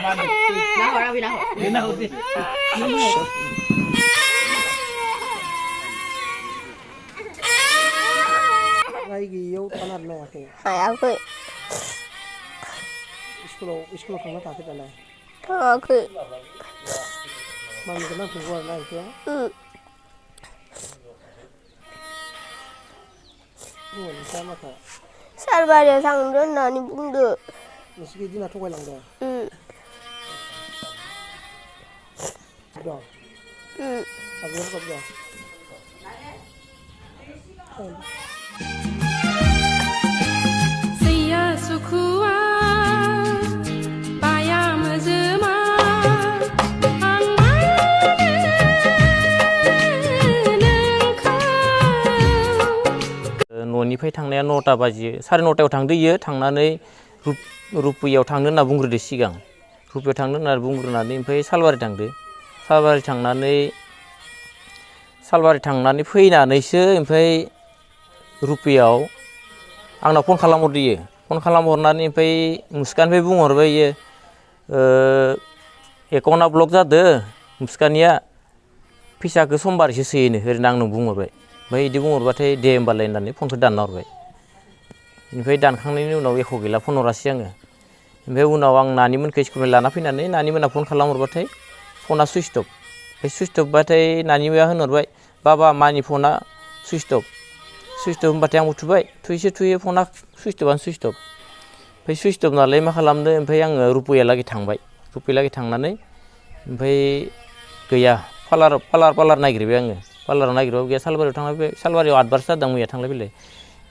रायगियाव थानो हायाखै हायाखै स्कुलाव थांना थाखै दालाय थाङाखै मामिखौ नांथ'गौ आरो ना इखो नोंस्रा माखा सालबारियाव थांदो होननानै बुंदो नोंसोरखौ दिना थगायलांदों दं आबैयाबो गाबदों Saya sukua bayam zema न'निफ्राय थांनाया 9टा बाजियो 9:30आव थांदो इयो थांनानै रुपैयाव थांनो होनना बुंग्रोदो सिगां रुपैयाव थांनो होनना बुंग्रोनानै ओमफ्राय सालबारि थांदो सालबारि थांनानै फैनानैसो ओमफ्राय रुपैयाव आंनाव फन खालामहरदो इयो फन खालामहरनानै ओमफ्राय मुस्कानिफ्राय बुंहरबाय इयो एकाउन्टआ ब्लक जादो मुस्कानिया फैसाखौ समबारैसो सोयोनो ओरैनो आंनो बुंहरबाय ओमफ्राय बिदि बुंहरबाथाय दे होमबालाय होननानै फनखौ दानना हरबाय ओमफ्राय दानखांनायनि उनाव एख' गैला फन हरासै आङो ओमफ्राय उनाव आं नानिमोनखौ स्कुलनिफ्राय लाना फैनानै नानिमोना फन खालामहरबाथाय फना सुइच अफ ओमफ्राय सुइच अफ बाथाय नानिमाया होनहरबाय बाबा मानि फना सुइच अफ होनबाथाय आं उथुबाय थुयो फना सुइच अफ ओमफ्राय सुइच अफ नालाय मा खालामदो ओमफ्राय आङो रुपैयालागै थांनानै ओमफ्राय गैया पार्लार नागिरबाय आङो पार्लाराव नागिरबाबो गैया सालबारियाव थांबाय सालबारियाव 8 बारसो जादों मैया थांलाय फैलाय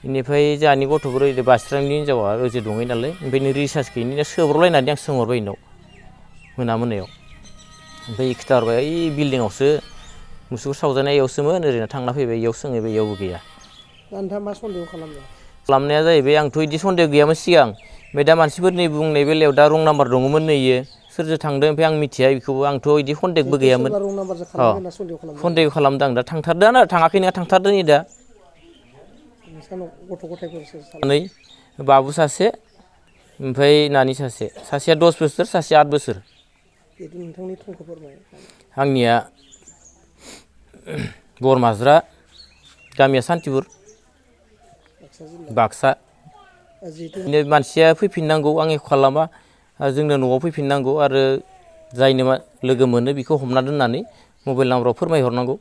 बेनिफ्राय जोंहानि गथ'फोर ओरै बास्रांनि हिनजावा ओजों दङै नालाय ओमफ्राय रिसार्ज गैयिनि सोब्रलायनानै आं सोंहरबाय इनाव मोनायाव ओमफ्राय खिथाहरबाय ओइ बिल्डिंआवसो मुसुगुर सावजानाय इयावसोमोन ओरैनो थांना फैबाय इयाव सोङैबाय इयावबो गैया नोंथाङा मा सन्देह खालामनाया जाहैबाय आंथ' बिदि सन्देह गैयामोन सिगां ओमफ्राय दा मानसिफोरनि बुंनाय बेलायाव दा रं नाम्बार दङमोन नै इयो सोरजों थांदों ओमफ्राय आं मिथिया बेखौबो आंथ' बिदि सन्देहबो गैयामोन सन्देह खालामदों आं दा थांथारदोंआनो थाङाखै नङा थांथारदों नै दा गथ' गथायफोर नै बाबु सासे ओमफ्राय नानि सासेया 10 बोसोर सासेया 8 बोसोर नोंथांनि थंखौ फोरमाय आंनिया बरमाज्रा गामिया सान्तिपुर बाक्सा मानसिया फैफिननांगौ आं एख' खालामा जोंनो न'आव फैफिननांगौ आरो जायनो लोगो मोनो बेखौ हमना दोननानै मबाइल नाम्बाराव फोरमायहरनांगौ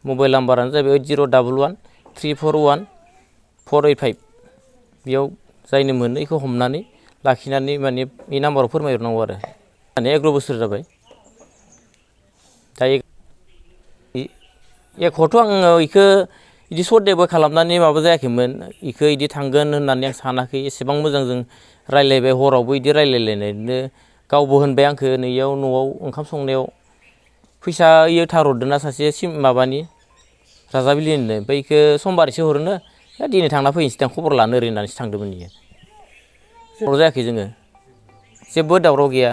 मबाइल नाम्बारानो जाहैबाय 011-341-485 बेयाव जायनो मोनो बेखौ हमनानै लाखिनानै माने बे नाम्बाराव फोरमायहरनांगौ आरो माने 11 बोसोर जाबाय दा एख'थ' आङो बेखौ बिदि सन्देहबो खालामनानै माबा जायाखैमोन बेखौ बिदि थांगोन होननानै आं सानाखै एसेबां मोजां जों रायज्लायबाय हरावबो बिदि रायज्लायलायनायनो गावबो होनबाय आंखौ नैयाव न'आव ओंखाम संनायाव फैसा इयो थारहरदोंना सासे माबानि राजाबिलिनिनो ओमफ्राय बेखौ समबारैसो हरोनो दिनै थांना फैनोसै दां खबर लानो ओरै होननानैसो थांदोंमोन इयो दावराव जायाखै जोङो जेबो दावराव गैया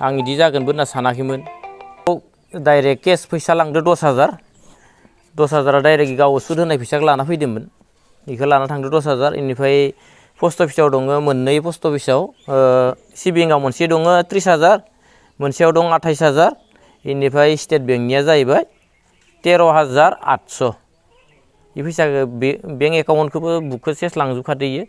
आं बिदि जागोनबो होनना सानाखैमोन डाइरेक्ट केस फैसा लांदो 10,000 डाइरेक्ट गाव सुद होनाय फैसाखौ लाना फैदोंमोन बेखौ लाना थांदो 10,000 बेनिफ्राय पस्ट अफिसाव दङ मोननै पस्ट अफिसाव सिबिङाव मोनसे दङ 30,000 मोनसेयाव दं 28,000 बेनिफ्राय स्टेट बेंकनिया जाहैबाय 13,800 बे फैसाखौ बेंक एकाउन्टखौबो बुकखौ सेस लांजोबखादो इयो